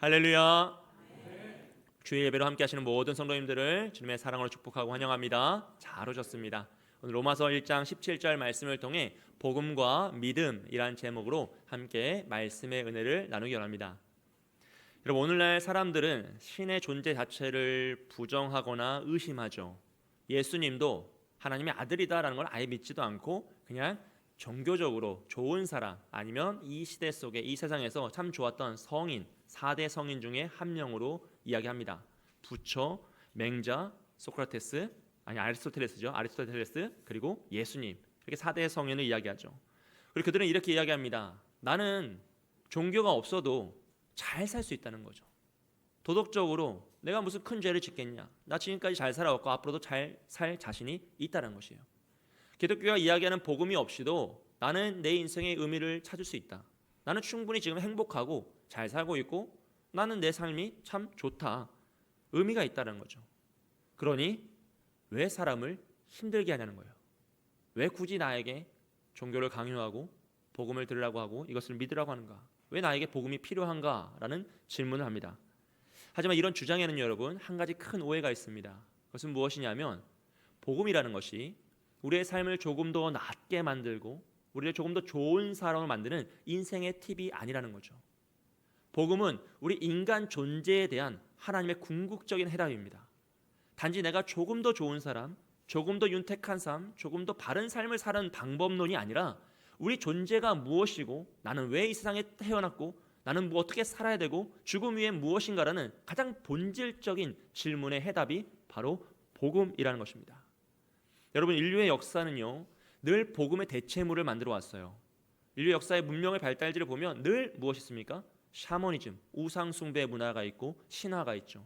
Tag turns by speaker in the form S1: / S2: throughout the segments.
S1: 할렐루야. 주일 예배로 함께 하시는 모든 성도님들을 주님의 사랑으로 축복하고 환영합니다. 잘 오셨습니다. 오늘 로마서 1장 17절 말씀을 통해 복음과 믿음이란 제목으로 함께 말씀의 은혜를 나누기 원합니다. 여러분, 오늘날 사람들은 신의 존재 자체를 부정하거나 의심하죠. 예수님도 하나님의 아들이다라는 걸 아예 믿지도 않고 그냥 종교적으로 좋은 사람, 아니면 이 시대 속에 이 세상에서 참 좋았던 성인, 4대 성인 중에 한 명으로 이야기합니다. 부처, 맹자, 소크라테스, 아리스토텔레스, 그리고 예수님, 이렇게 4대 성인을 이야기하죠. 그리고 그들은 이렇게 이야기합니다. 나는 종교가 없어도 잘 살 수 있다는 거죠. 도덕적으로 내가 무슨 큰 죄를 짓겠냐, 나 지금까지 잘 살아왔고 앞으로도 잘 살 자신이 있다는 것이에요. 기독교가 이야기하는 복음이 없이도 나는 내 인생의 의미를 찾을 수 있다. 나는 충분히 지금 행복하고 잘 살고 있고 나는 내 삶이 참 좋다. 의미가 있다는 거죠. 그러니 왜 사람을 힘들게 하냐는 거예요. 왜 굳이 나에게 종교를 강요하고 복음을 들으라고 하고 이것을 믿으라고 하는가? 왜 나에게 복음이 필요한가? 라는 질문을 합니다. 하지만 이런 주장에는 여러분, 한 가지 큰 오해가 있습니다. 그것은 무엇이냐면 복음이라는 것이 우리의 삶을 조금 더 낫게 만들고 우리를 조금 더 좋은 사람을 만드는 인생의 팁이 아니라는 거죠. 복음은 우리 인간 존재에 대한 하나님의 궁극적인 해답입니다. 단지 내가 조금 더 좋은 사람, 조금 더 윤택한 삶, 조금 더 바른 삶을 사는 방법론이 아니라 우리 존재가 무엇이고 나는 왜 이 세상에 태어났고 나는 어떻게 살아야 되고 죽음 위에 무엇인가라는 가장 본질적인 질문의 해답이 바로 복음이라는 것입니다. 여러분, 인류의 역사는요, 늘 복음의 대체물을 만들어 왔어요. 인류 역사의 문명의 발달지를 보면 늘 무엇이 있습니까? 샤머니즘, 우상 숭배 문화가 있고 신화가 있죠.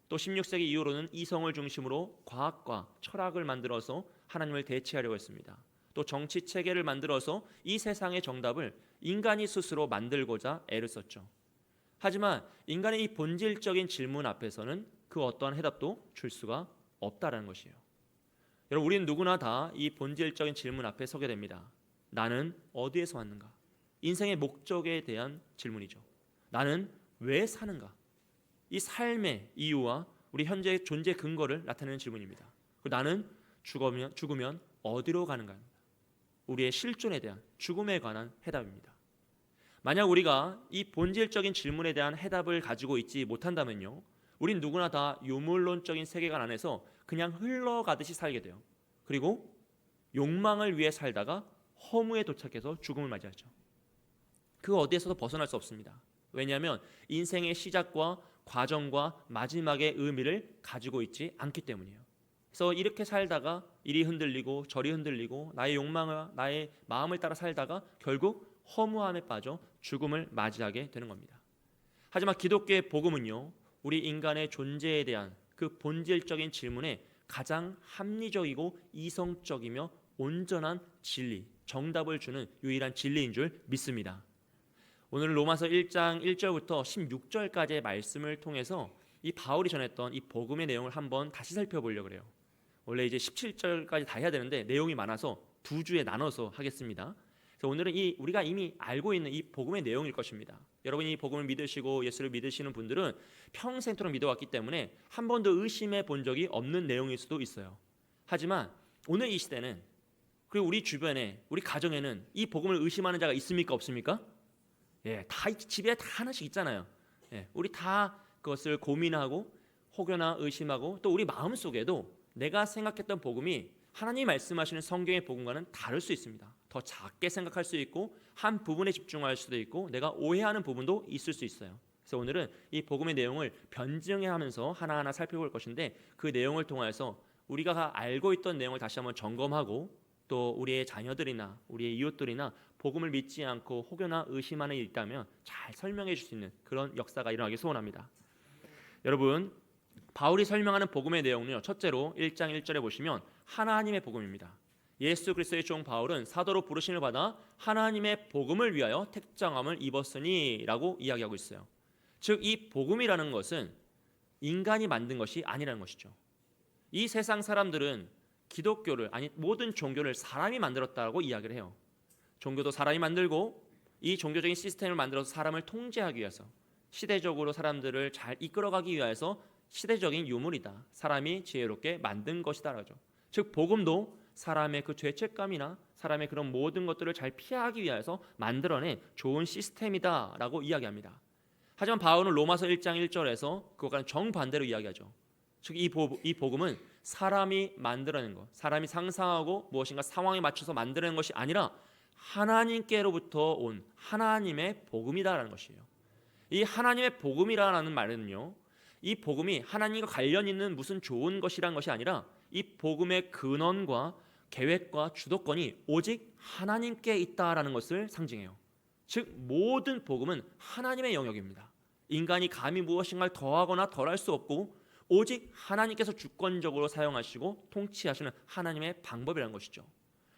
S1: 또 16세기 이후로는 이성을 중심으로 과학과 철학을 만들어서 하나님을 대체하려고 했습니다. 또 정치 체계를 만들어서 이 세상의 정답을 인간이 스스로 만들고자 애를 썼죠. 하지만 인간의 이 본질적인 질문 앞에서는 그 어떠한 해답도 줄 수가 없다라는 것이에요. 여러분, 우리는 누구나 다 이 본질적인 질문 앞에 서게 됩니다. 나는 어디에서 왔는가? 인생의 목적에 대한 질문이죠. 나는 왜 사는가? 이 삶의 이유와 우리 현재의 존재 근거를 나타내는 질문입니다. 그리고 나는 죽으면 어디로 가는가? 우리의 실존에 대한, 죽음에 관한 해답입니다. 만약 우리가 이 본질적인 질문에 대한 해답을 가지고 있지 못한다면요, 우린 누구나 다 유물론적인 세계관 안에서 그냥 흘러가듯이 살게 돼요. 그리고 욕망을 위해 살다가 허무에 도착해서 죽음을 맞이하죠. 그 어디에서도 벗어날 수 없습니다. 왜냐하면 인생의 시작과 과정과 마지막의 의미를 가지고 있지 않기 때문이에요. 그래서 이렇게 살다가 이리 흔들리고 저리 흔들리고 나의 욕망과 나의 마음을 따라 살다가 결국 허무함에 빠져 죽음을 맞이하게 되는 겁니다. 하지만 기독교의 복음은요, 우리 인간의 존재에 대한 그 본질적인 질문에 가장 합리적이고 이성적이며 온전한 진리, 정답을 주는 유일한 진리인 줄 믿습니다. 오늘 로마서 1장 1절부터 16절까지의 말씀을 통해서 이 바울이 전했던 이 복음의 내용을 한번 다시 살펴보려고 그래요. 원래 이제 17절까지 다 해야 되는데 내용이 많아서 두 주에 나눠서 하겠습니다. 그래서 오늘은 우리가 이미 알고 있는 이 복음의 내용일 것입니다. 여러분이 이 복음을 믿으시고 예수를 믿으시는 분들은 평생토록 믿어왔기 때문에 한 번도 의심해 본 적이 없는 내용일 수도 있어요. 하지만 오늘 이 시대는, 그리고 우리 주변에, 우리 가정에는 이 복음을 의심하는 자가 있습니까? 없습니까? 예, 다 집에 다 하나씩 있잖아요. 예, 우리 다 그것을 고민하고 혹여나 의심하고, 또 우리 마음속에도 내가 생각했던 복음이 하나님이 말씀하시는 성경의 복음과는 다를 수 있습니다. 더 작게 생각할 수 있고 한 부분에 집중할 수도 있고 내가 오해하는 부분도 있을 수 있어요. 그래서 오늘은 이 복음의 내용을 변증하면서 하나하나 살펴볼 것인데, 그 내용을 통해서 우리가 알고 있던 내용을 다시 한번 점검하고 또 우리의 자녀들이나 우리의 이웃들이나 복음을 믿지 않고 혹여나 의심하는 일이 있다면 잘 설명해 줄 수 있는 그런 역사가 일어나길 소원합니다. 여러분, 바울이 설명하는 복음의 내용은요, 첫째로 1장 1절에 보시면 하나님의 복음입니다. 예수 그리스도의 종 바울은 사도로 부르심을 받아 하나님의 복음을 위하여 택정함을 입었으니 라고 이야기하고 있어요. 즉, 이 복음이라는 것은 인간이 만든 것이 아니라는 것이죠. 이 세상 사람들은 기독교를, 아니 모든 종교를 사람이 만들었다고 이야기를 해요. 종교도 사람이 만들고 이 종교적인 시스템을 만들어서 사람을 통제하기 위해서, 시대적으로 사람들을 잘 이끌어가기 위해서 시대적인 유물이다. 사람이 지혜롭게 만든 것이다 라죠. 즉 복음도 사람의 그 죄책감이나 사람의 그런 모든 것들을 잘 피하기 위해서 만들어낸 좋은 시스템이다라고 이야기합니다. 하지만 바울은 로마서 1장 1절에서 그것과는 정반대로 이야기하죠. 즉 이 복음은 사람이 만들어낸 것, 사람이 상상하고 무엇인가 상황에 맞춰서 만들어낸 것이 아니라 하나님께로부터 온 하나님의 복음이다라는 것이에요. 이 하나님의 복음이라는 말은요, 이 복음이 하나님과 관련 있는 무슨 좋은 것이란 것이 아니라 이 복음의 근원과 계획과 주도권이 오직 하나님께 있다라는 것을 상징해요. 즉 모든 복음은 하나님의 영역입니다. 인간이 감히 무엇인가를 더하거나 덜할 수 없고 오직 하나님께서 주권적으로 사용하시고 통치하시는 하나님의 방법이라는 것이죠.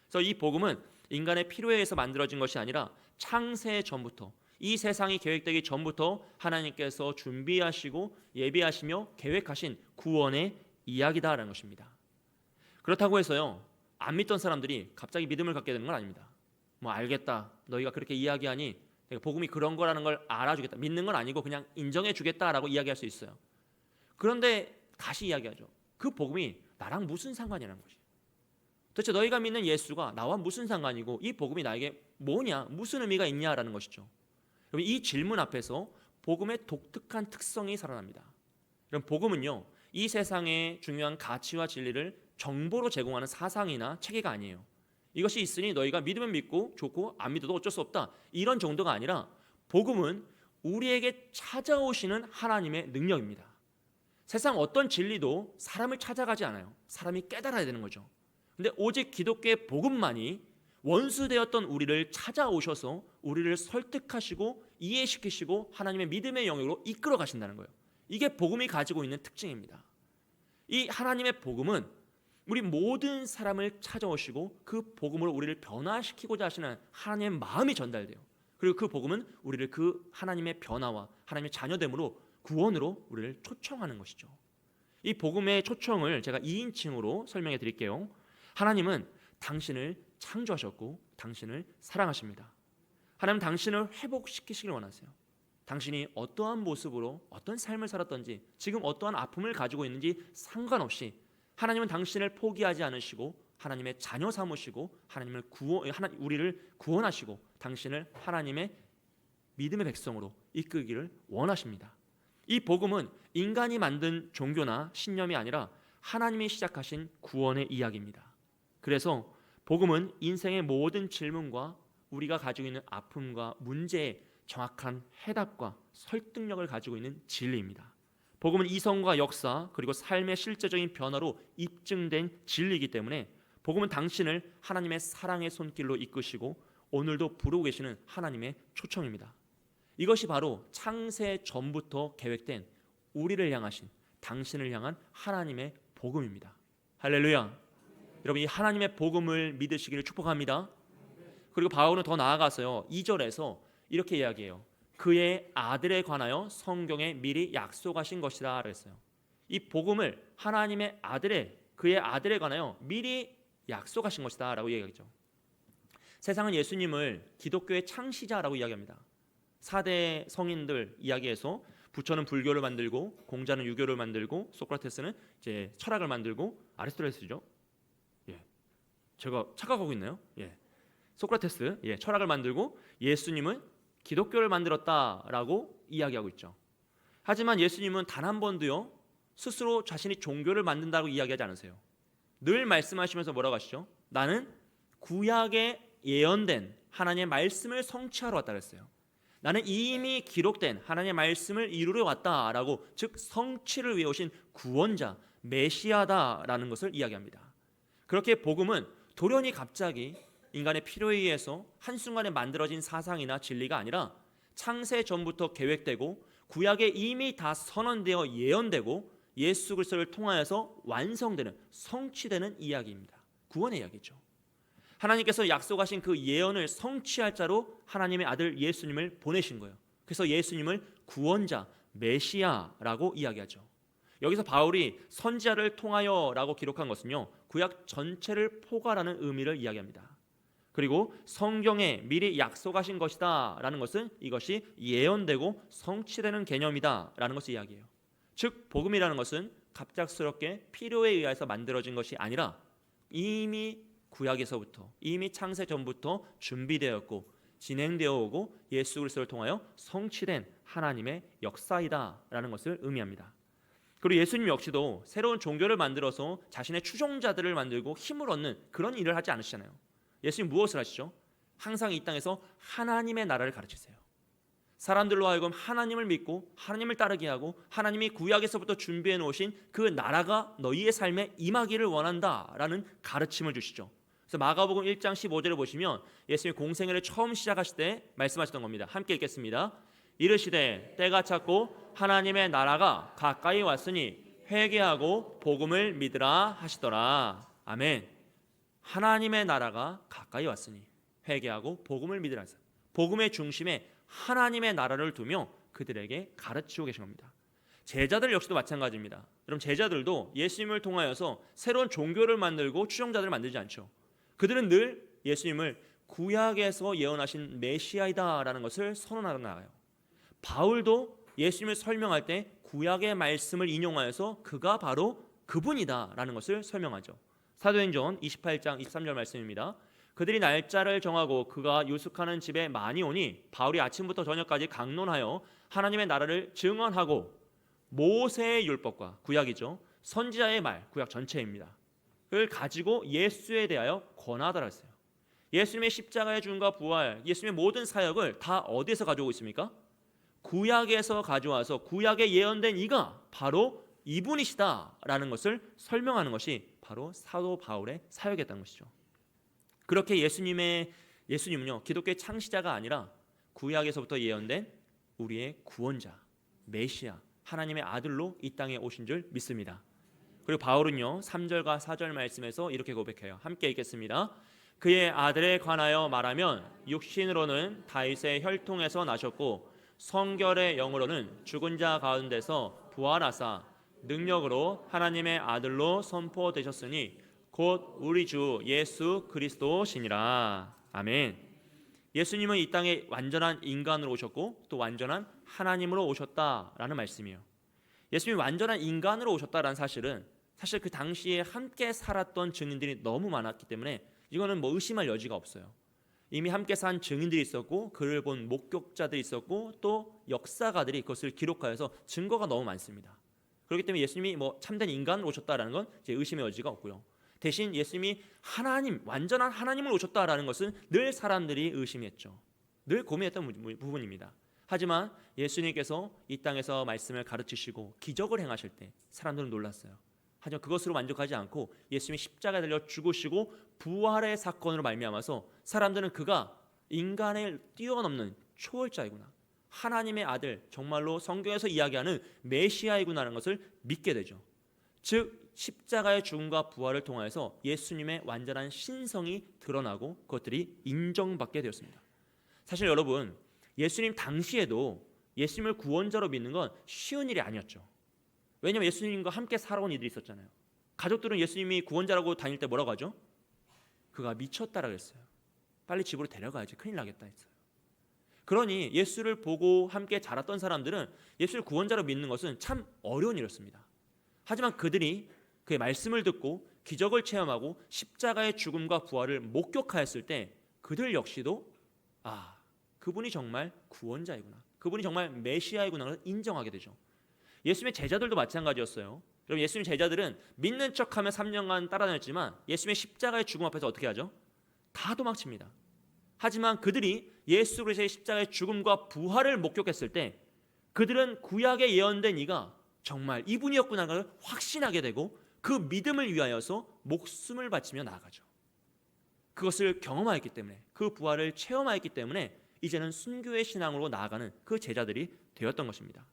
S1: 그래서 이 복음은 인간의 필요에 의해서 만들어진 것이 아니라 창세 전부터, 이 세상이 계획되기 전부터 하나님께서 준비하시고 예비하시며 계획하신 구원의 이야기다라는 것입니다. 그렇다고 해서요, 안 믿던 사람들이 갑자기 믿음을 갖게 되는 건 아닙니다. 뭐 알겠다, 너희가 그렇게 이야기하니 내가 복음이 그런 거라는 걸 알아주겠다, 믿는 건 아니고 그냥 인정해 주겠다라고 이야기할 수 있어요. 그런데 다시 이야기하죠. 그 복음이 나랑 무슨 상관이라는 것이. 도대체 너희가 믿는 예수가 나와 무슨 상관이고 이 복음이 나에게 뭐냐, 무슨 의미가 있냐라는 것이죠. 이 질문 앞에서 복음의 독특한 특성이 살아납니다. 그럼 복음은요, 이 세상의 중요한 가치와 진리를 정보로 제공하는 사상이나 체계가 아니에요. 이것이 있으니 너희가 믿으면 믿고 좋고 안 믿어도 어쩔 수 없다, 이런 정도가 아니라 복음은 우리에게 찾아오시는 하나님의 능력입니다. 세상 어떤 진리도 사람을 찾아가지 않아요. 사람이 깨달아야 되는 거죠. 근데 오직 기독교의 복음만이 원수되었던 우리를 찾아오셔서 우리를 설득하시고 이해시키시고 하나님의 믿음의 영역으로 이끌어 가신다는 거예요. 이게 복음이 가지고 있는 특징입니다. 이 하나님의 복음은 우리 모든 사람을 찾아오시고 그 복음으로 우리를 변화시키고자 하시는 하나님의 마음이 전달돼요. 그리고 그 복음은 우리를 그 하나님의 변화와 하나님의 자녀됨으로 구원으로 우리를 초청하는 것이죠. 이 복음의 초청을 제가 2인칭으로 설명해 드릴게요. 하나님은 당신을 창조하셨고 당신을 사랑하십니다. 하나님은 당신을 회복시키시길 원하세요. 당신이 어떠한 모습으로 어떤 삶을 살았던지 지금 어떠한 아픔을 가지고 있는지 상관없이 하나님은 당신을 포기하지 않으시고 하나님의 자녀 삼으시고 우리를 구원하시고 당신을 하나님의 믿음의 백성으로 이끌기를 원하십니다. 이 복음은 인간이 만든 종교나 신념이 아니라 하나님이 시작하신 구원의 이야기입니다. 그래서 복음은 인생의 모든 질문과 우리가 가지고 있는 아픔과 문제에 정확한 해답과 설득력을 가지고 있는 진리입니다. 복음은 이성과 역사 그리고 삶의 실제적인 변화로 입증된 진리이기 때문에 복음은 당신을 하나님의 사랑의 손길로 이끄시고 오늘도 부르고 계시는 하나님의 초청입니다. 이것이 바로 창세 전부터 계획된 우리를 향하신 당신을 향한 하나님의 복음입니다. 할렐루야. 여러분, 이 하나님의 복음을 믿으시기를 축복합니다. 그리고 바울은 더 나아가서요, 2절에서 이렇게 이야기해요. 그의 아들에 관하여 성경에 미리 약속하신 것이라 그랬어요. 이 복음을 하나님의 그의 아들에 관하여 미리 약속하신 것이다 라고 얘기하죠. 세상은 예수님을 기독교의 창시자라고 이야기합니다. 4대 성인들 이야기에서 부처는 불교를 만들고 공자는 유교를 만들고 소크라테스는 이제 철학을 만들고 아리스토텔레스죠. 제가 착각하고 있나요? 소크라테스 철학을 만들고 예수님은 기독교를 만들었다라고 이야기하고 있죠. 하지만 예수님은 단 한 번도요 스스로 자신이 종교를 만든다고 이야기하지 않으세요. 늘 말씀하시면서 뭐라고 하시죠? 나는 구약에 예언된 하나님의 말씀을 성취하러 왔다 그랬어요. 나는 이미 기록된 하나님의 말씀을 이루러 왔다라고, 즉 성취를 위해 오신 구원자 메시아다라는 것을 이야기합니다. 그렇게 복음은 돌연히 갑자기 인간의 필요에 의해서 한순간에 만들어진 사상이나 진리가 아니라 창세 전부터 계획되고 구약에 이미 다 선언되어 예언되고 예수 그리스도를 통하여서 완성되는, 성취되는 이야기입니다. 구원의 이야기죠. 하나님께서 약속하신 그 예언을 성취할 자로 하나님의 아들 예수님을 보내신 거예요. 그래서 예수님을 구원자 메시아라고 이야기하죠. 여기서 바울이 선지자를 통하여라고 기록한 것은요, 구약 전체를 포괄하는 의미를 이야기합니다. 그리고 성경에 미리 약속하신 것이다 라는 것은 이것이 예언되고 성취되는 개념이다 라는 것을 이야기해요. 즉 복음이라는 것은 갑작스럽게 필요에 의해서 만들어진 것이 아니라 이미 구약에서부터, 이미 창세 전부터 준비되었고 진행되어 오고 예수 그리스도를 통하여 성취된 하나님의 역사이다 라는 것을 의미합니다. 그리고 예수님 역시도 새로운 종교를 만들어서 자신의 추종자들을 만들고 힘을 얻는 그런 일을 하지 않으시잖아요. 예수님 무엇을 하시죠? 항상 이 땅에서 하나님의 나라를 가르치세요. 사람들로 하여금 하나님을 믿고 하나님을 따르게 하고 하나님이 구약에서부터 준비해 놓으신 그 나라가 너희의 삶에 임하기를 원한다라는 가르침을 주시죠. 그래서 마가복음 1장 15절을 보시면 예수님이 공생애를 처음 시작하실 때 말씀하셨던 겁니다. 함께 읽겠습니다. 이르시되 때가 찼고 하나님의 나라가 가까이 왔으니 회개하고 복음을 믿으라 하시더라. 아멘. 하나님의 나라가 가까이 왔으니 회개하고 복음을 믿으라 하시더라. 복음의 중심에 하나님의 나라를 두며 그들에게 가르치고 계신 겁니다. 제자들 역시도 마찬가지입니다. 여러분 제자들도 예수님을 통하여서 새로운 종교를 만들고 추종자들을 만들지 않죠. 그들은 늘 예수님을 구약에서 예언하신 메시아이다라는 것을 선언하고 나가요. 바울도 예수님을 설명할 때 구약의 말씀을 인용하여서 그가 바로 그분이다라는 것을 설명하죠. 사도행전 28장 23절 말씀입니다. 그들이 날짜를 정하고 그가 유숙하는 집에 많이 오니 바울이 아침부터 저녁까지 강론하여 하나님의 나라를 증언하고 모세의 율법과 구약이죠. 선지자의 말, 구약 전체입니다. 그걸 가지고 예수에 대하여 권하더라 했어요. 예수님의 십자가의 죽음과 부활, 예수님의 모든 사역을 다 어디에서 가져오고 있습니까? 구약에서 가져와서 구약에 예언된 이가 바로 이분이시다라는 것을 설명하는 것이 바로 사도 바울의 사역이었다는 것이죠. 그렇게 예수님은요 기독교의 창시자가 아니라 구약에서부터 예언된 우리의 구원자, 메시아, 하나님의 아들로 이 땅에 오신 줄 믿습니다. 그리고 바울은요 3절과 4절 말씀에서 이렇게 고백해요. 함께 읽겠습니다. 그의 아들에 관하여 말하면 육신으로는 다윗의 혈통에서 나셨고 성결의 영으로는 죽은 자 가운데서 부활하사 능력으로 하나님의 아들로 선포되셨으니 곧 우리 주 예수 그리스도시니라. 아멘. 예수님은 이 땅에 완전한 인간으로 오셨고 또 완전한 하나님으로 오셨다라는 말씀이에요. 예수님이 완전한 인간으로 오셨다라는 사실은 사실 그 당시에 함께 살았던 증인들이 너무 많았기 때문에 이거는 뭐 의심할 여지가 없어요. 이미 함께 산 증인들이 있었고 그를 본 목격자들이 있었고 또 역사가들이 그것을 기록하여서 증거가 너무 많습니다. 그렇기 때문에 예수님이 뭐 참된 인간으로 오셨다라는 건 이제 의심의 여지가 없고요. 대신 예수님이 하나님, 완전한 하나님을 오셨다라는 것은 늘 사람들이 의심했죠. 늘 고민했던 부분입니다. 하지만 예수님께서 이 땅에서 말씀을 가르치시고 기적을 행하실 때 사람들은 놀랐어요. 하지만 그것으로 만족하지 않고 예수님이 십자가에 달려 죽으시고 부활의 사건으로 말미암아서 사람들은 그가 인간을 뛰어넘는 초월자이구나, 하나님의 아들, 정말로 성경에서 이야기하는 메시아이구나라는 것을 믿게 되죠. 즉 십자가의 죽음과 부활을 통하여서 예수님의 완전한 신성이 드러나고 그것들이 인정받게 되었습니다. 사실 여러분 예수님 당시에도 예수님을 구원자로 믿는 건 쉬운 일이 아니었죠. 왜냐하면 예수님과 함께 살아온 이들이 있었잖아요. 가족들은 예수님이 구원자라고 다닐 때 뭐라고 하죠? 그가 미쳤다라고 했어요. 빨리 집으로 데려가야지, 큰일 나겠다 했어요. 그러니 예수를 보고 함께 자랐던 사람들은 예수를 구원자로 믿는 것은 참 어려운 일이었습니다. 하지만 그들이 그의 말씀을 듣고 기적을 체험하고 십자가의 죽음과 부활을 목격하였을 때 그들 역시도 그분이 정말 구원자이구나, 그분이 정말 메시아이구나 인정하게 되죠. 예수님의 제자들도 마찬가지였어요. 여러분 예수님 제자들은 믿는 척하며 3년간 따라다녔지만 예수님의 십자가의 죽음 앞에서 어떻게 하죠? 다 도망칩니다. 하지만 그들이 예수 그리스도의 십자가의 죽음과 부활을 목격했을 때 그들은 구약에 예언된 이가 정말 이분이었구나를 를 확신하게 되고 그 믿음을 위하여서 목숨을 바치며 나아가죠. 그것을 경험하였기 때문에, 그 부활을 체험하였기 때문에 이제는 순교의 신앙으로 나아가는 그 제자들이 되었던 것입니다.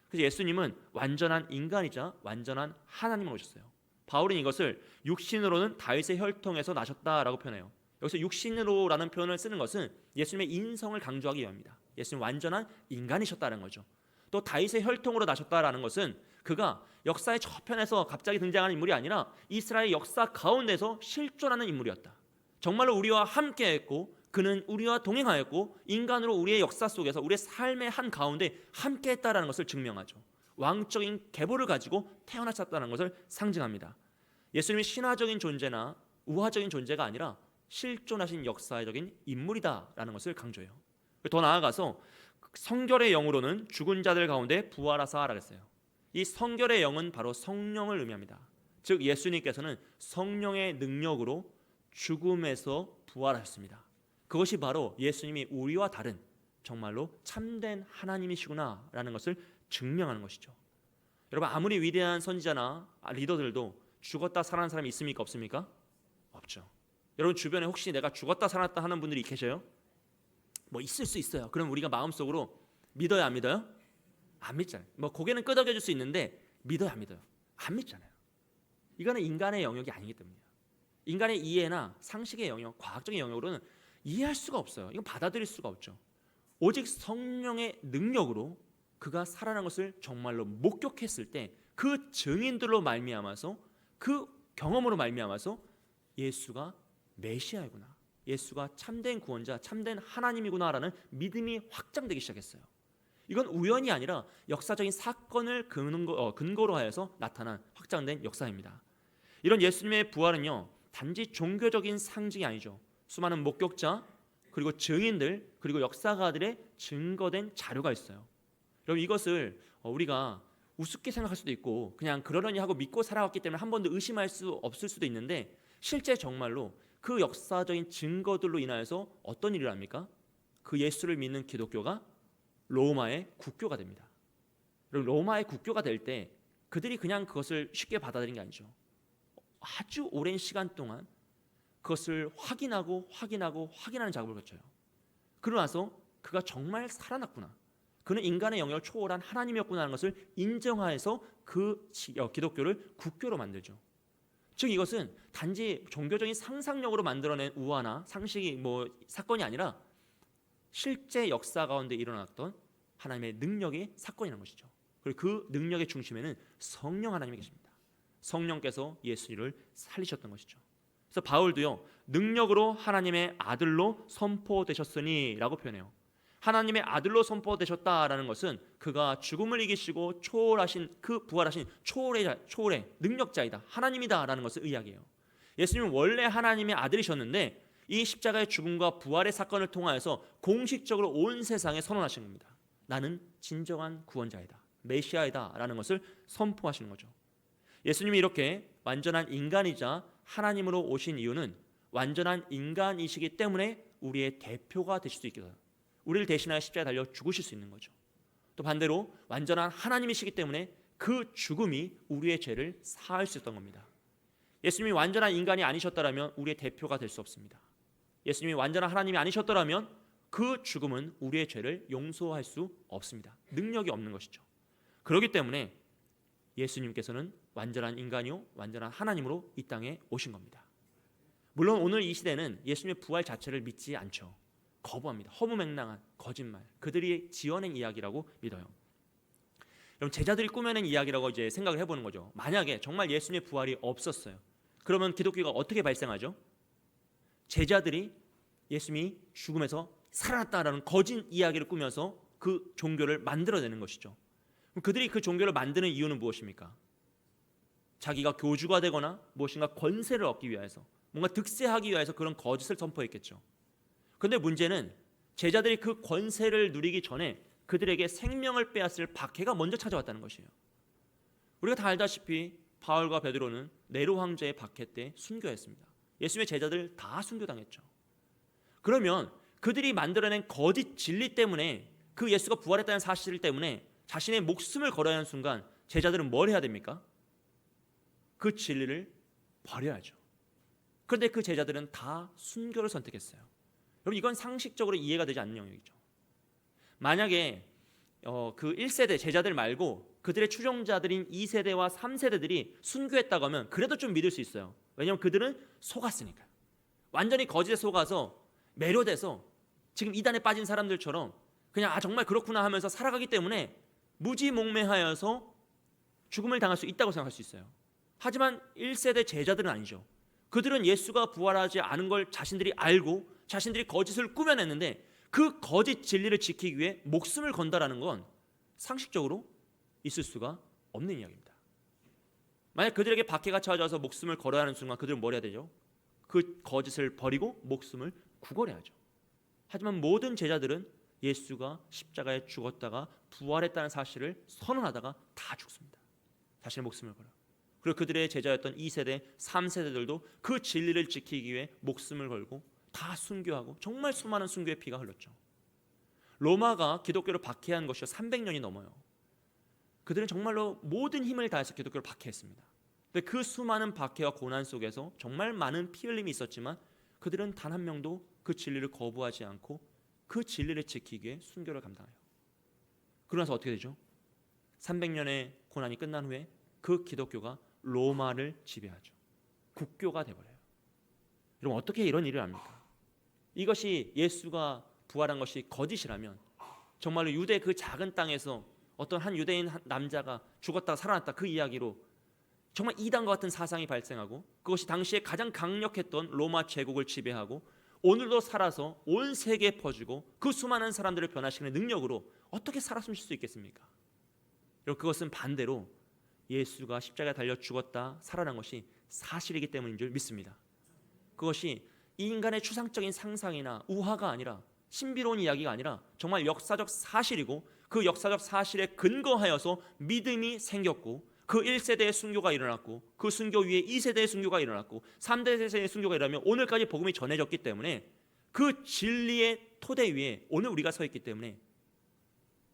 S1: 그래서 예수님은 완전한 인간이자 완전한 하나님으로 오셨어요. 바울은 이것을 육신으로는 다윗의 혈통에서 나셨다라고 표현해요. 여기서 육신으로라는 표현을 쓰는 것은 예수님의 인성을 강조하기 위함입니다. 예수님 완전한 인간이셨다는 거죠. 또 다윗의 혈통으로 나셨다라는 것은 그가 역사의 저편에서 갑자기 등장하는 인물이 아니라 이스라엘 역사 가운데서 실존하는 인물이었다. 정말로 우리와 함께했고 그는 우리와 동행하였고 인간으로 우리의 역사 속에서 우리의 삶의 한 가운데 함께했다라는 것을 증명하죠. 왕적인 계보를 가지고 태어나셨다는 것을 상징합니다. 예수님이 신화적인 존재나 우화적인 존재가 아니라 실존하신 역사적인 인물이다라는 것을 강조해요. 더 나아가서 성결의 영으로는 죽은 자들 가운데 부활하사라고 했어요. 이 성결의 영은 바로 성령을 의미합니다. 즉 예수님께서는 성령의 능력으로 죽음에서 부활하셨습니다. 그것이 바로 예수님이 우리와 다른 정말로 참된 하나님이시구나라는 것을 증명하는 것이죠. 여러분 아무리 위대한 선지자나 리더들도 죽었다 살아난 사람이 있습니까? 없습니까? 없죠. 여러분 주변에 혹시 내가 죽었다 살았다 하는 분들이 계셔요? 뭐 있을 수 있어요. 그럼 우리가 마음속으로 믿어요 안 믿어요? 안 믿잖아요. 뭐 고개는 끄덕여줄 수 있는데 믿어요 안 믿어요? 안 믿잖아요. 이거는 인간의 영역이 아니기 때문이에요. 인간의 이해나 상식의 영역, 과학적인 영역으로는 이해할 수가 없어요. 이건 받아들일 수가 없죠. 오직 성령의 능력으로 그가 살아난 것을 정말로 목격했을 때 그 증인들로 말미암아서 그 경험으로 말미암아서 예수가 메시아이구나, 예수가 참된 구원자, 참된 하나님이구나라는 믿음이 확장되기 시작했어요. 이건 우연이 아니라 역사적인 사건을 근거로 하여서 나타난 확장된 역사입니다. 이런 예수님의 부활은요 단지 종교적인 상징이 아니죠. 수많은 목격자 그리고 증인들 그리고 역사가들의 증거된 자료가 있어요. 여러분 이것을 우리가 우습게 생각할 수도 있고 그냥 그러려니 하고 믿고 살아왔기 때문에 한 번도 의심할 수 없을 수도 있는데 실제 정말로 그 역사적인 증거들로 인하여서 어떤 일을 합니까? 그 예수를 믿는 기독교가 로마의 국교가 됩니다. 그리고 로마의 국교가 될 때 그들이 그냥 그것을 쉽게 받아들인 게 아니죠. 아주 오랜 시간 동안 그것을 확인하는 작업을 거쳐요. 그러고 나서 그가 정말 살아났구나, 그는 인간의 영역을 초월한 하나님이었구나 하는 것을 인정하여서 그 기독교를 국교로 만들죠. 즉 이것은 단지 종교적인 상상력으로 만들어낸 우화나 상식이 사건이 아니라 실제 역사 가운데 일어났던 하나님의 능력의 사건이라는 것이죠. 그리고 그 능력의 중심에는 성령 하나님이 계십니다. 성령께서 예수를 살리셨던 것이죠. 그래서 바울도요 능력으로 하나님의 아들로 선포되셨으니 라고 표현해요. 하나님의 아들로 선포되셨다라는 것은 그가 죽음을 이기시고 초월하신 그 부활하신 초월의 능력자이다, 하나님이다라는 것을 이야기해요. 예수님은 원래 하나님의 아들이셨는데 이 십자가의 죽음과 부활의 사건을 통하여서 공식적으로 온 세상에 선언하신 겁니다. 나는 진정한 구원자이다, 메시아이다 라는 것을 선포하시는 거죠. 예수님이 이렇게 완전한 인간이자 하나님으로 오신 이유는 완전한 인간이시기 때문에 우리의 대표가 되실 수 있게 돼요. 우리를 대신하여 십자가에 달려 죽으실 수 있는 거죠. 또 반대로 완전한 하나님이시기 때문에 그 죽음이 우리의 죄를 사할 수 있었던 겁니다. 예수님이 완전한 인간이 아니셨더라면 우리의 대표가 될 수 없습니다. 예수님이 완전한 하나님이 아니셨더라면 그 죽음은 우리의 죄를 용서할 수 없습니다. 능력이 없는 것이죠. 그렇기 때문에 예수님께서는 완전한 인간이요 완전한 하나님으로 이 땅에 오신 겁니다. 물론 오늘 이 시대는 예수님의 부활 자체를 믿지 않죠. 거부합니다. 허무맹랑한 거짓말, 그들이 지어낸 이야기라고 믿어요. 여러분 제자들이 꾸며낸 이야기라고 이제 생각을 해보는 거죠. 만약에 정말 예수님의 부활이 없었어요. 그러면 기독교가 어떻게 발생하죠? 제자들이 예수님이 죽음에서 살아났다라는 거짓 이야기를 꾸며서 그 종교를 만들어내는 것이죠. 그럼 그들이 그 종교를 만드는 이유는 무엇입니까? 자기가 교주가 되거나 무엇인가 권세를 얻기 위해서, 뭔가 득세하기 위해서 그런 거짓을 선포했겠죠. 그런데 문제는 제자들이 그 권세를 누리기 전에 그들에게 생명을 빼앗을 박해가 먼저 찾아왔다는 것이에요. 우리가 다 알다시피 바울과 베드로는 네로 황제의 박해 때 순교했습니다. 예수님의 제자들 다 순교당했죠. 그러면 그들이 만들어낸 거짓 진리 때문에, 그 예수가 부활했다는 사실 때문에 자신의 목숨을 걸어야 하는 순간 제자들은 뭘 해야 됩니까? 그 진리를 버려야죠. 그런데 그 제자들은 다 순교를 선택했어요. 여러분 이건 상식적으로 이해가 되지 않는 영역이죠. 만약에 그 1세대 제자들 말고 그들의 추종자들인 2세대와 3세대들이 순교했다고 하면 그래도 좀 믿을 수 있어요. 왜냐하면 그들은 속았으니까요. 완전히 거짓에 속아서 매료돼서 지금 이단에 빠진 사람들처럼 그냥 정말 그렇구나 하면서 살아가기 때문에 무지몽매하여서 죽음을 당할 수 있다고 생각할 수 있어요. 하지만 1세대 제자들은 아니죠. 그들은 예수가 부활하지 않은 걸 자신들이 알고 자신들이 거짓을 꾸며냈는데 그 거짓 진리를 지키기 위해 목숨을 건다라는 건 상식적으로 있을 수가 없는 이야기입니다. 만약 그들에게 박해가 찾아와서 목숨을 걸어야 하는 순간 그들은 뭘 해야 되죠? 그 거짓을 버리고 목숨을 구걸해야죠. 하지만 모든 제자들은 예수가 십자가에 죽었다가 부활했다는 사실을 선언하다가 다 죽습니다. 자신의 목숨을 걸어. 그리고 그들의 제자였던 2세대, 3세대들도 그 진리를 지키기 위해 목숨을 걸고 다 순교하고 정말 수많은 순교의 피가 흘렀죠. 로마가 기독교를 박해한 것이 300년이 넘어요. 그들은 정말로 모든 힘을 다해서 기독교를 박해했습니다. 근데 그 수많은 박해와 고난 속에서 정말 많은 피 흘림이 있었지만 그들은 단 한 명도 그 진리를 거부하지 않고 그 진리를 지키기 위해 순교를 감당해요. 그러면서 어떻게 되죠? 300년의 고난이 끝난 후에 그 기독교가 로마를 지배하죠. 국교가 되어버려요. 여러분 어떻게 이런 일을 합니까? 이것이 예수가 부활한 것이 거짓이라면 정말로 유대 그 작은 땅에서 어떤 한 유대인 남자가 죽었다가 살아났다 그 이야기로 정말 이단과 같은 사상이 발생하고 그것이 당시에 가장 강력했던 로마 제국을 지배하고 오늘도 살아서 온 세계에 퍼지고 그 수많은 사람들을 변화시키는 능력으로 어떻게 살았을 수 있겠습니까? 여러분 그것은 반대로 예수가 십자가에 달려 죽었다 살아난 것이 사실이기 때문인 줄 믿습니다. 그것이 이 인간의 추상적인 상상이나 우화가 아니라 신비로운 이야기가 아니라 정말 역사적 사실이고 그 역사적 사실에 근거하여서 믿음이 생겼고 그 1세대의 순교가 일어났고 그 순교 위에 2세대의 순교가 일어났고 3세대의 순교가 일어나면 오늘까지 복음이 전해졌기 때문에 그 진리의 토대 위에 오늘 우리가 서 있기 때문에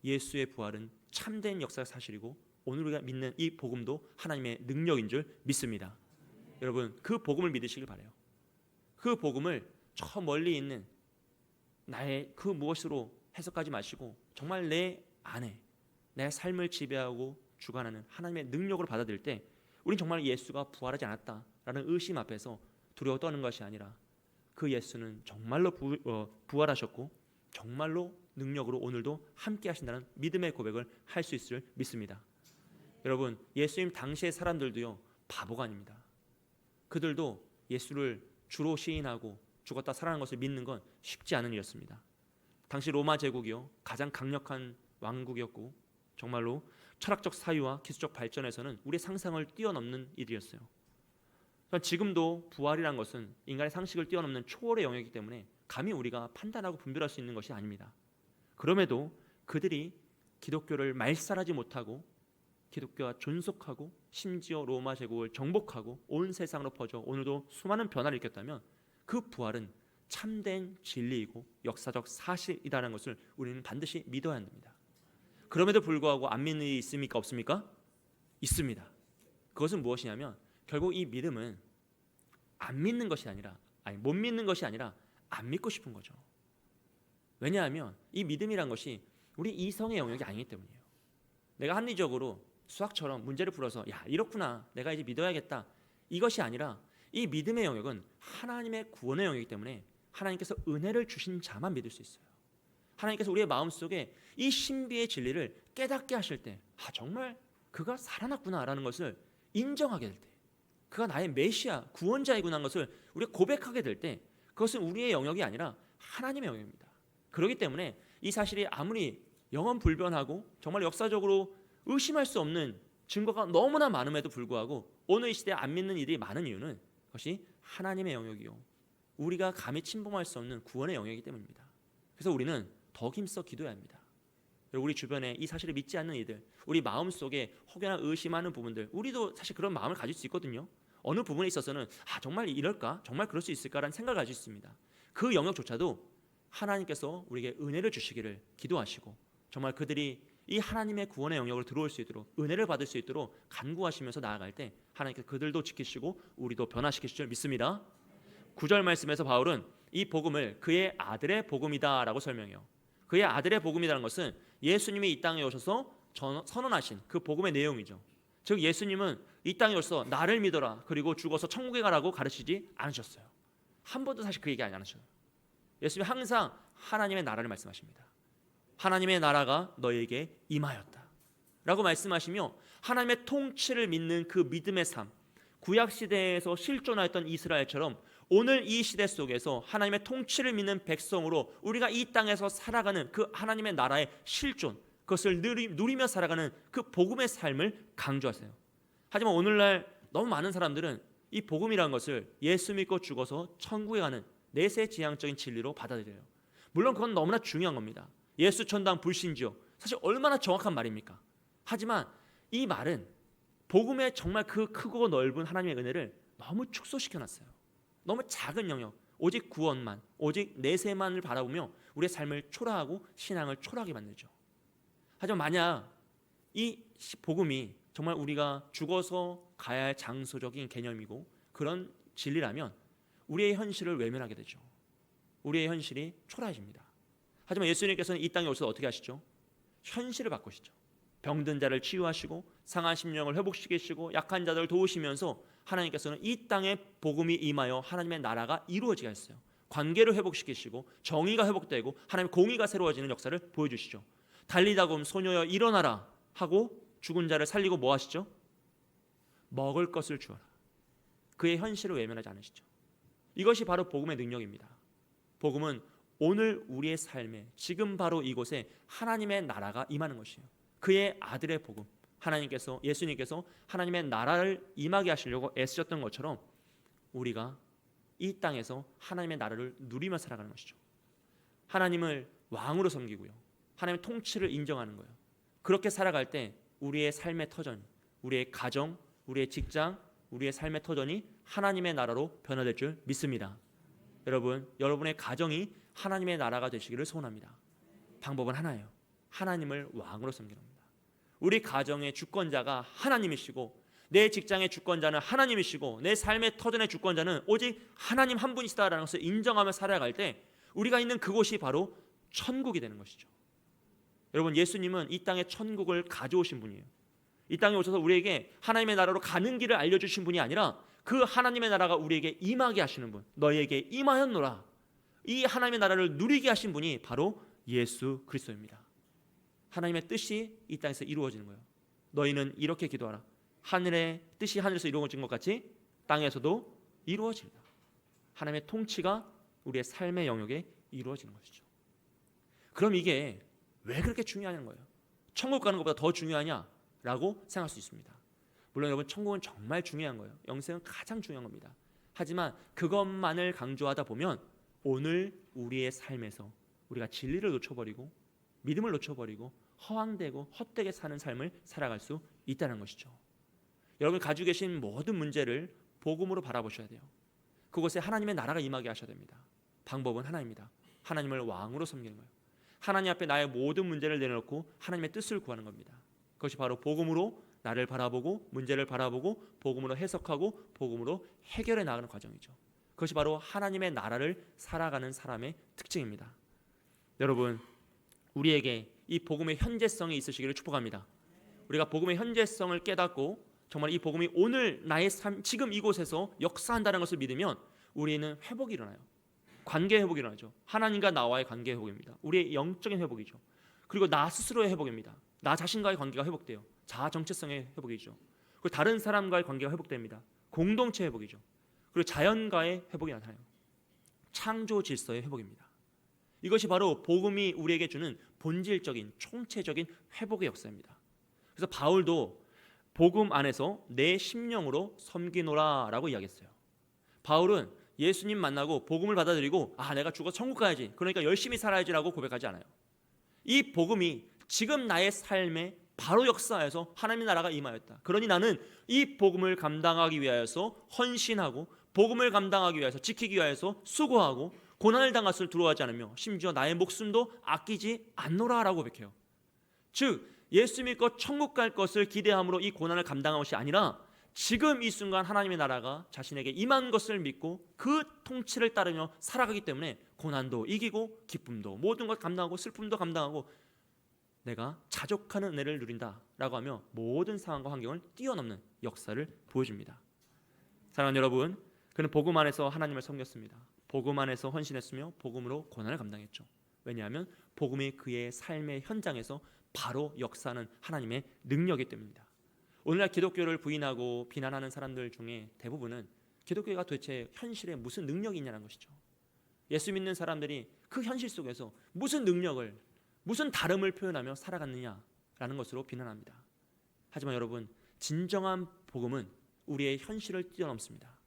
S1: 예수의 부활은 참된 역사적 사실이고 오늘 우리가 믿는 이 복음도 하나님의 능력인 줄 믿습니다. 여러분 그 복음을 믿으시길 바라요. 그 복음을 저 멀리 있는 나의 그 무엇으로 해석하지 마시고 정말 내 안에 내 삶을 지배하고 주관하는 하나님의 능력으로 받아들일 때 우린 정말 예수가 부활하지 않았다라는 의심 앞에서 두려워 떠는 것이 아니라 그 예수는 정말로 부활하셨고 정말로 능력으로 오늘도 함께 하신다는 믿음의 고백을 할 수 있을 줄 믿습니다. 여러분 예수님 당시의 사람들도요 바보가 아닙니다. 그들도 예수를 주로 시인하고 죽었다 살아난 것을 믿는 건 쉽지 않은 일이었습니다. 당시 로마 제국이요 가장 강력한 왕국이었고 정말로 철학적 사유와 기술적 발전에서는 우리의 상상을 뛰어넘는 일이었어요. 지금도 부활이란 것은 인간의 상식을 뛰어넘는 초월의 영역이기 때문에 감히 우리가 판단하고 분별할 수 있는 것이 아닙니다. 그럼에도 그들이 기독교를 말살하지 못하고 기독교와 존속하고 심지어 로마 제국을 정복하고 온 세상으로 퍼져 오늘도 수많은 변화를 일으켰다면 그 부활은 참된 진리이고 역사적 사실이라는 것을 우리는 반드시 믿어야 합니다. 그럼에도 불구하고 안 믿는 일이 있습니까? 없습니까? 있습니다. 그것은 무엇이냐면 결국 이 믿음은 안 믿는 것이 아니라 못 믿는 것이 아니라 안 믿고 싶은 거죠. 왜냐하면 이 믿음이란 것이 우리 이성의 영역이 아니기 때문이에요. 내가 합리적으로 수학처럼 문제를 풀어서 야 이렇구나 내가 이제 믿어야겠다 이것이 아니라 이 믿음의 영역은 하나님의 구원의 영역이기 때문에 하나님께서 은혜를 주신 자만 믿을 수 있어요. 하나님께서 우리의 마음속에 이 신비의 진리를 깨닫게 하실 때 정말 그가 살아났구나라는 것을 인정하게 될 때 그가 나의 메시아 구원자이구나 하는 것을 우리가 고백하게 될 때 그것은 우리의 영역이 아니라 하나님의 영역입니다. 그렇기 때문에 이 사실이 아무리 영원불변하고 정말 역사적으로 의심할 수 없는 증거가 너무나 많음에도 불구하고 오늘 이 시대에 안 믿는 이들이 많은 이유는 그것이 하나님의 영역이요 우리가 감히 침범할 수 없는 구원의 영역이기 때문입니다. 그래서 우리는 더 힘써 기도해야 합니다. 우리 주변에 이 사실을 믿지 않는 이들, 우리 마음속에 혹여나 의심하는 부분들, 우리도 사실 그런 마음을 가질 수 있거든요. 어느 부분에 있어서는 정말 이럴까? 정말 그럴 수 있을까라는 생각을 가질 수 있습니다. 그 영역조차도 하나님께서 우리에게 은혜를 주시기를 기도하시고 정말 그들이 이 하나님의 구원의 영역을 들어올 수 있도록 은혜를 받을 수 있도록 간구하시면서 나아갈 때 하나님께서 그들도 지키시고 우리도 변화시키실 줄 믿습니다. 9절 말씀에서 바울은 이 복음을 그의 아들의 복음이다라고 설명해요. 그의 아들의 복음이라는 것은 예수님이 이 땅에 오셔서 선언하신 그 복음의 내용이죠. 즉 예수님은 이 땅에 오셔서 나를 믿어라 그리고 죽어서 천국에 가라고 가르치지 않으셨어요. 한 번도 사실 그 얘기 안 하셨어요. 예수님이 항상 하나님의 나라를 말씀하십니다. 하나님의 나라가 너에게 임하였다 라고 말씀하시며 하나님의 통치를 믿는 그 믿음의 삶, 구약 시대에서 실존하였던 이스라엘처럼 오늘 이 시대 속에서 하나님의 통치를 믿는 백성으로 우리가 이 땅에서 살아가는 그 하나님의 나라의 실존, 그것을 누리며 살아가는 그 복음의 삶을 강조하세요. 하지만 오늘날 너무 많은 사람들은 이 복음이라는 것을 예수 믿고 죽어서 천국에 가는 내세지향적인 진리로 받아들여요. 물론 그건 너무나 중요한 겁니다. 예수 천당 불신지옥, 사실 얼마나 정확한 말입니까? 하지만 이 말은 복음의 정말 그 크고 넓은 하나님의 은혜를 너무 축소시켜놨어요. 너무 작은 영역, 오직 구원만, 오직 내세만을 바라보며 우리의 삶을 초라하고 신앙을 초라하게 만들죠. 하지만 만약 이 복음이 정말 우리가 죽어서 가야 할 장소적인 개념이고 그런 진리라면 우리의 현실을 외면하게 되죠. 우리의 현실이 초라해집니다. 하지만 예수님께서는 이 땅에 오셔서 어떻게 하시죠? 현실을 바꾸시죠. 병든 자를 치유하시고 상한 심령을 회복시키시고 약한 자들을 도우시면서 하나님께서는 이 땅에 복음이 임하여 하나님의 나라가 이루어지게 하셨어요. 관계를 회복시키시고 정의가 회복되고 하나님의 공의가 새로워지는 역사를 보여주시죠. 달리다금 소녀여 일어나라 하고 죽은 자를 살리고 뭐 하시죠? 먹을 것을 주어라. 그의 현실을 외면하지 않으시죠. 이것이 바로 복음의 능력입니다. 복음은 오늘 우리의 삶에 지금 바로 이곳에 하나님의 나라가 임하는 것이에요. 그의 아들의 복음, 하나님께서, 예수님께서 하나님의 나라를 임하게 하시려고 애쓰셨던 것처럼 우리가 이 땅에서 하나님의 나라를 누리며 살아가는 것이죠. 하나님을 왕으로 섬기고요, 하나님의 통치를 인정하는 거예요. 그렇게 살아갈 때 우리의 삶의 터전, 우리의 가정, 우리의 직장, 우리의 삶의 터전이 하나님의 나라로 변화될 줄 믿습니다. 여러분의 가정이 하나님의 나라가 되시기를 소원합니다. 방법은 하나예요. 하나님을 왕으로 섬기는 겁니다. 우리 가정의 주권자가 하나님이시고 내 직장의 주권자는 하나님이시고 내 삶의 터전의 주권자는 오직 하나님 한 분이시다라는 것을 인정하며 살아갈 때 우리가 있는 그곳이 바로 천국이 되는 것이죠. 여러분, 예수님은 이 땅에 천국을 가져오신 분이에요. 이 땅에 오셔서 우리에게 하나님의 나라로 가는 길을 알려주신 분이 아니라 그 하나님의 나라가 우리에게 임하게 하시는 분, 너희에게 임하였노라, 이 하나님의 나라를 누리게 하신 분이 바로 예수 그리스도입니다. 하나님의 뜻이 이 땅에서 이루어지는 거예요. 너희는 이렇게 기도하라. 하늘의 뜻이 하늘에서 이루어진 것 같이 땅에서도 이루어진다. 하나님의 통치가 우리의 삶의 영역에 이루어지는 것이죠. 그럼 이게 왜 그렇게 중요하냐는 거예요. 천국 가는 것보다 더 중요하냐라고 생각할 수 있습니다. 물론 여러분, 천국은 정말 중요한 거예요. 영생은 가장 중요한 겁니다. 하지만 그것만을 강조하다 보면 오늘 우리의 삶에서 우리가 진리를 놓쳐버리고 믿음을 놓쳐버리고 허황되고 헛되게 사는 삶을 살아갈 수 있다는 것이죠. 여러분이 가지고 계신 모든 문제를 복음으로 바라보셔야 돼요. 그곳에 하나님의 나라가 임하게 하셔야 됩니다. 방법은 하나입니다. 하나님을 왕으로 섬기는 거예요. 하나님 앞에 나의 모든 문제를 내려놓고 하나님의 뜻을 구하는 겁니다. 그것이 바로 복음으로 나를 바라보고 문제를 바라보고 복음으로 해석하고 복음으로 해결해 나가는 과정이죠. 그것이 바로 하나님의 나라를 살아가는 사람의 특징입니다. 여러분, 우리에게 이 복음의 현재성이 있으시기를 축복합니다. 우리가 복음의 현재성을 깨닫고 정말 이 복음이 오늘 나의 삶, 지금 이곳에서 역사한다는 것을 믿으면 우리는 회복이 일어나요. 관계 회복이 일어나죠. 하나님과 나와의 관계 회복입니다. 우리의 영적인 회복이죠. 그리고 나 스스로의 회복입니다. 나 자신과의 관계가 회복돼요. 자아 정체성의 회복이죠. 그리고 다른 사람과의 관계가 회복됩니다. 공동체 회복이죠. 그리고 자연과의 회복이 나타나요. 창조 질서의 회복입니다. 이것이 바로 복음이 우리에게 주는 본질적인 총체적인 회복의 역사입니다. 그래서 바울도 복음 안에서 내 심령으로 섬기노라라고 이야기했어요. 바울은 예수님 만나고 복음을 받아들이고 내가 죽어 천국 가야지, 그러니까 열심히 살아야지라고 고백하지 않아요. 이 복음이 지금 나의 삶에 바로 역사에서 하나님의 나라가 임하였다. 그러니 나는 이 복음을 감당하기 위하여서 헌신하고 복음을 감당하기 위해서 지키기 위해서 수고하고 고난을 당할수록 두려워하지 않으며 심지어 나의 목숨도 아끼지 않노라라고 고백해요. 즉 예수 믿고 천국 갈 것을 기대함으로 이 고난을 감당한 것이 아니라 지금 이 순간 하나님의 나라가 자신에게 임한 것을 믿고 그 통치를 따르며 살아가기 때문에 고난도 이기고 기쁨도 모든 것 감당하고 슬픔도 감당하고 내가 자족하는 은혜를 누린다라고 하며 모든 상황과 환경을 뛰어넘는 역사를 보여줍니다. 사랑하는 여러분, 그는 복음 안에서 하나님을 섬겼습니다. 복음 안에서 헌신했으며 복음으로 고난을 감당했죠. 왜냐하면 복음이 그의 삶의 현장에서 바로 역사하는 하나님의 능력이기 때문입니다. 오늘날 기독교를 부인하고 비난하는 사람들 중에 대부분은 기독교가 도대체 현실에 무슨 능력이 있냐는 것이죠. 예수 믿는 사람들이 그 현실 속에서 무슨 능력을, 무슨 다름을 표현하며 살아갔느냐라는 것으로 비난합니다. 하지만 여러분, 진정한 복음은 우리의 현실을 뛰어넘습니다.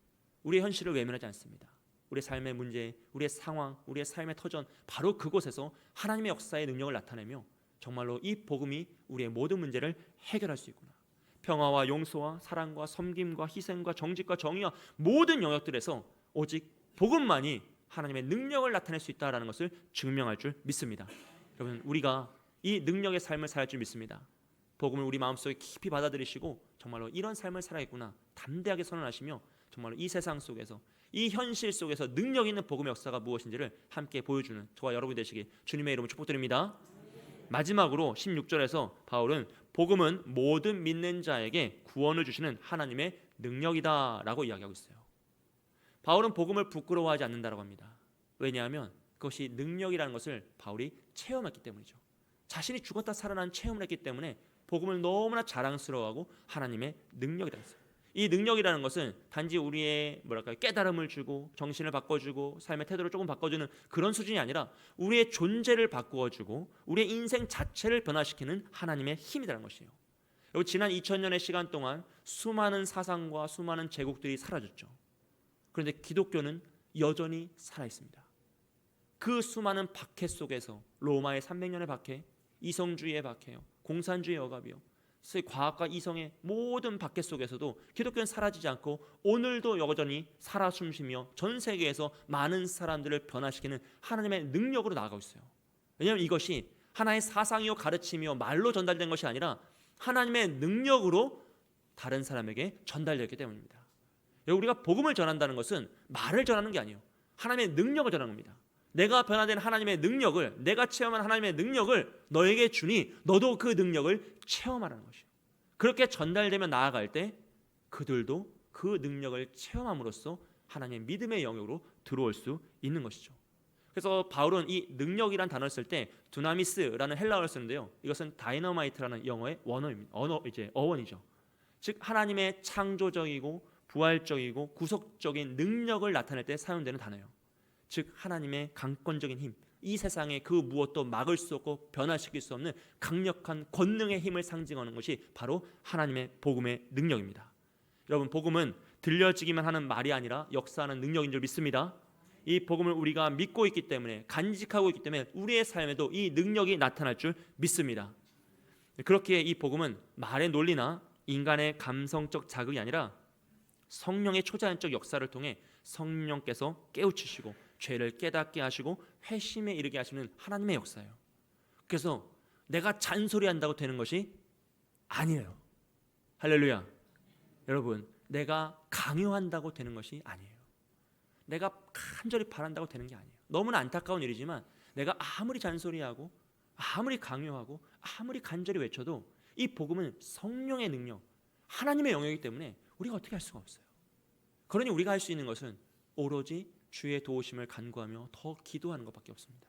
S1: 우리의 현실을 외면하지 않습니다. 우리의 삶의 문제, 우리의 상황, 우리의 삶의 터전, 바로 그곳에서 하나님의 역사의 능력을 나타내며 정말로 이 복음이 우리의 모든 문제를 해결할 수 있구나. 평화와 용서와 사랑과 섬김과 희생과 정직과 정의와 모든 영역들에서 오직 복음만이 하나님의 능력을 나타낼 수 있다는 것을 증명할 줄 믿습니다. 여러분, 우리가 이 능력의 삶을 살 줄 믿습니다. 복음을 우리 마음속에 깊이 받아들이시고 정말로 이런 삶을 살아야겠구나 담대하게 선언하시며 정말로 이 세상 속에서, 이 현실 속에서 능력 있는 복음의 역사가 무엇인지를 함께 보여주는 저와 여러분이 되시길 주님의 이름으로 축복드립니다. 마지막으로 16절에서 바울은 복음은 모든 믿는 자에게 구원을 주시는 하나님의 능력이다라고 이야기하고 있어요. 바울은 복음을 부끄러워하지 않는다라고 합니다. 왜냐하면 그것이 능력이라는 것을 바울이 체험했기 때문이죠. 자신이 죽었다 살아난 체험을 했기 때문에 복음을 너무나 자랑스러워하고 하나님의 능력이라고 했어요. 이 능력이라는 것은 단지 우리의 깨달음을 주고 정신을 바꿔주고 삶의 태도를 조금 바꿔주는 그런 수준이 아니라 우리의 존재를 바꾸어주고 우리의 인생 자체를 변화시키는 하나님의 힘이라는 것이에요. 여러분, 지난 2000년의 시간 동안 수많은 사상과 수많은 제국들이 사라졌죠. 그런데 기독교는 여전히 살아있습니다. 그 수많은 박해 속에서 로마의 300년의 박해, 이성주의의 박해요, 공산주의 억압이요, 과학과 이성의 모든 박해 속에서도 기독교는 사라지지 않고 오늘도 여전히 살아 숨쉬며 전 세계에서 많은 사람들을 변화시키는 하나님의 능력으로 나아가고 있어요. 왜냐하면 이것이 하나의 사상이요 가르침이요 말로 전달된 것이 아니라 하나님의 능력으로 다른 사람에게 전달되었기 때문입니다. 우리가 복음을 전한다는 것은 말을 전하는 게 아니에요. 하나님의 능력을 전하는 겁니다. 내가 변화된 하나님의 능력을, 내가 체험한 하나님의 능력을 너에게 주니 너도 그 능력을 체험하라는 것이에요. 그렇게 전달되면 나아갈 때 그들도 그 능력을 체험함으로써 하나님의 믿음의 영역으로 들어올 수 있는 것이죠. 그래서 바울은 이 능력이란 단어를 쓸 때 두나미스라는 헬라어를 쓰는데요. 이것은 다이너마이트라는 영어의 어원이죠. 즉 하나님의 창조적이고 부활적이고 구속적인 능력을 나타낼 때 사용되는 단어예요. 즉 하나님의 강권적인 힘, 이 세상의 그 무엇도 막을 수 없고 변화시킬 수 없는 강력한 권능의 힘을 상징하는 것이 바로 하나님의 복음의 능력입니다. 여러분, 복음은 들려지기만 하는 말이 아니라 역사하는 능력인 줄 믿습니다. 이 복음을 우리가 믿고 있기 때문에, 간직하고 있기 때문에 우리의 삶에도 이 능력이 나타날 줄 믿습니다. 그렇기에 이 복음은 말의 논리나 인간의 감성적 자극이 아니라 성령의 초자연적 역사를 통해 성령께서 깨우치시고 죄를 깨닫게 하시고 회심에 이르게 하시는 하나님의 역사예요. 그래서 내가 잔소리한다고 되는 것이 아니에요. 할렐루야. 여러분, 내가 강요한다고 되는 것이 아니에요. 내가 간절히 바란다고 되는 게 아니에요. 너무나 안타까운 일이지만 내가 아무리 잔소리하고 아무리 강요하고 아무리 간절히 외쳐도 이 복음은 성령의 능력, 하나님의 영역이기 때문에 우리가 어떻게 할 수가 없어요. 그러니 우리가 할 수 있는 것은 오로지 주의 도우심을 간구하며 더 기도하는 것밖에 없습니다.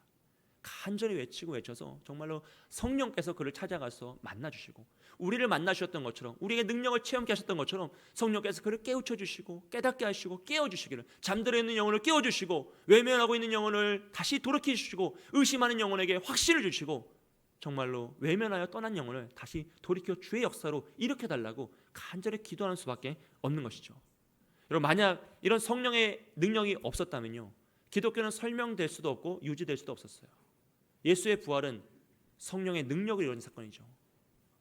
S1: 간절히 외치고 외쳐서 정말로 성령께서 그를 찾아가서 만나주시고 우리를 만나주셨던 것처럼, 우리에게 능력을 체험케 하셨던 것처럼 성령께서 그를 깨우쳐 주시고 깨닫게 하시고 깨워주시기를, 잠들어 있는 영혼을 깨워주시고 외면하고 있는 영혼을 다시 돌이켜주시고 의심하는 영혼에게 확신을 주시고 정말로 외면하여 떠난 영혼을 다시 돌이켜 주의 역사로 일으켜달라고 간절히 기도하는 수밖에 없는 것이죠. 여러분, 만약 이런 성령의 능력이 없었다면요, 기독교는 설명될 수도 없고 유지될 수도 없었어요. 예수의 부활은 성령의 능력으로 이루어진 사건이죠.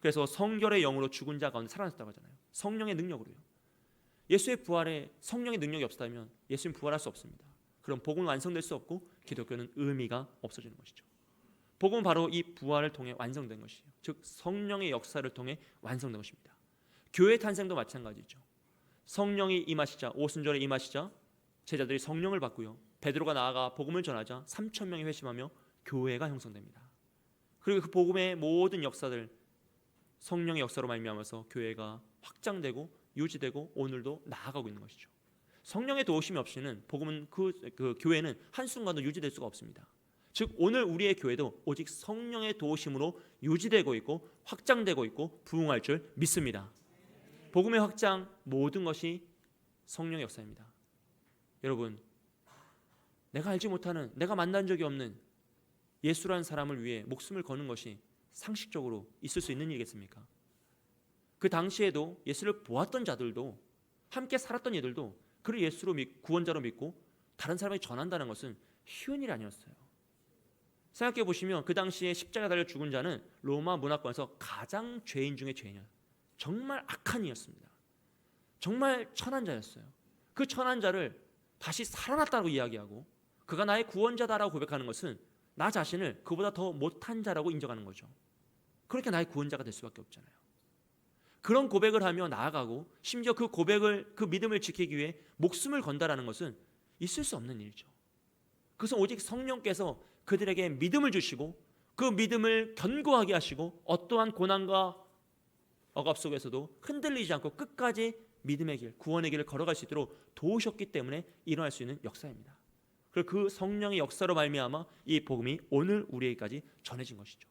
S1: 그래서 성결의 영으로 죽은 자 가운데 살아났다고 하잖아요. 성령의 능력으로요. 예수의 부활에 성령의 능력이 없다면 예수님 부활할 수 없습니다. 그럼 복음은 완성될 수 없고 기독교는 의미가 없어지는 것이죠. 복음은 바로 이 부활을 통해 완성된 것이에요. 즉 성령의 역사를 통해 완성된 것입니다. 교회 탄생도 마찬가지죠. 성령이 임하시자, 오순절에 임하시자 제자들이 성령을 받고요, 베드로가 나아가 복음을 전하자 3,000명이 회심하며 교회가 형성됩니다. 그리고 그 복음의 모든 역사들, 성령의 역사로 말미암아서 교회가 확장되고 유지되고 오늘도 나아가고 있는 것이죠. 성령의 도우심이 없이는 복음은 그 교회는 한순간도 유지될 수가 없습니다. 즉 오늘 우리의 교회도 오직 성령의 도우심으로 유지되고 있고 확장되고 있고 부흥할 줄 믿습니다. 복음의 확장, 모든 것이 성령의 역사입니다. 여러분, 내가 알지 못하는, 내가 만난 적이 없는 예수라는 사람을 위해 목숨을 거는 것이 상식적으로 있을 수 있는 일이겠습니까? 그 당시에도 예수를 보았던 자들도, 함께 살았던 이들도 그를 예수로 구원자로 믿고 다른 사람에게 전한다는 것은 쉬운 일이 아니었어요. 생각해 보시면 그 당시에 십자가 달려 죽은 자는 로마 문화권에서 가장 죄인 중에 죄인이었어요. 정말 악한 이였습니다. 정말 천한 자였어요. 그 천한 자를 다시 살아났다고 이야기하고 그가 나의 구원자다라고 고백하는 것은 나 자신을 그보다 더 못한 자라고 인정하는 거죠. 그렇게 나의 구원자가 될 수밖에 없잖아요. 그런 고백을 하며 나아가고 심지어 그 고백을, 그 믿음을 지키기 위해 목숨을 건다라는 것은 있을 수 없는 일이죠. 그것은 오직 성령께서 그들에게 믿음을 주시고 그 믿음을 견고하게 하시고 어떠한 고난과 억압 속에서도 흔들리지 않고 끝까지 믿음의 길, 구원의 길을 걸어갈 수 있도록 도우셨기 때문에 일어날 수 있는 역사입니다. 그리고 그 성령의 역사로 말미암아 이 복음이 오늘 우리에게까지 전해진 것이죠.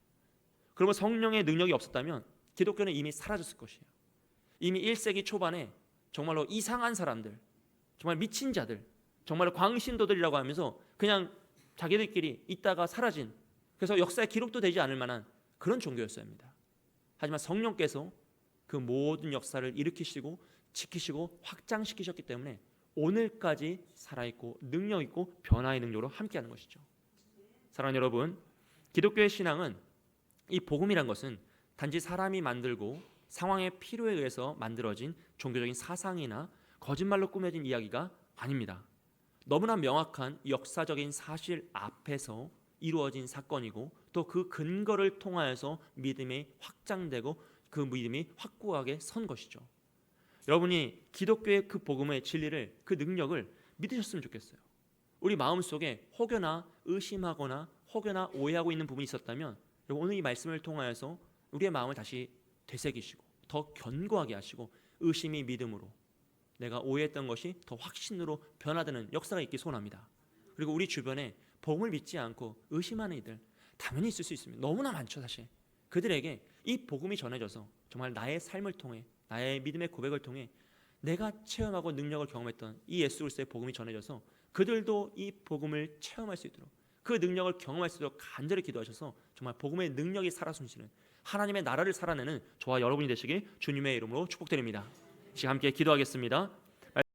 S1: 그러면 성령의 능력이 없었다면 기독교는 이미 사라졌을 것이에요. 이미 1세기 초반에 정말로 이상한 사람들, 정말 미친 자들, 정말로 광신도들이라고 하면서 그냥 자기들끼리 있다가 사라진, 그래서 역사의 기록도 되지 않을 만한 그런 종교였어야 합니다. 하지만 성령께서 그 모든 역사를 일으키시고 지키시고 확장시키셨기 때문에 오늘까지 살아있고 능력있고 변화의 능력으로 함께하는 것이죠. 사랑하는 여러분, 기독교의 신앙은 이 복음이란 것은 단지 사람이 만들고 상황의 필요에 의해서 만들어진 종교적인 사상이나 거짓말로 꾸며진 이야기가 아닙니다. 너무나 명확한 역사적인 사실 앞에서 이루어진 사건이고 또 그 근거를 통하여서 믿음이 확장되고 그 믿음이 확고하게 선 것이죠. 여러분이 기독교의 그 복음의 진리를, 그 능력을 믿으셨으면 좋겠어요. 우리 마음속에 혹여나 의심하거나 혹여나 오해하고 있는 부분이 있었다면 오늘 이 말씀을 통하여서 우리의 마음을 다시 되새기시고 더 견고하게 하시고 의심이 믿음으로, 내가 오해했던 것이 더 확신으로 변화되는 역사가 있기 소원합니다. 그리고 우리 주변에 복음을 믿지 않고 의심하는 이들 당연히 있을 수 있습니다. 너무나 많죠. 사실 그들에게 이 복음이 전해져서 정말 나의 삶을 통해, 나의 믿음의 고백을 통해 내가 체험하고 능력을 경험했던 이 예수 그리스도의 복음이 전해져서 그들도 이 복음을 체험할 수 있도록, 그 능력을 경험할 수 있도록 간절히 기도하셔서 정말 복음의 능력이 살아 숨쉬는 하나님의 나라를 살아내는 저와 여러분이 되시길 주님의 이름으로 축복드립니다. 지금 함께 기도하겠습니다.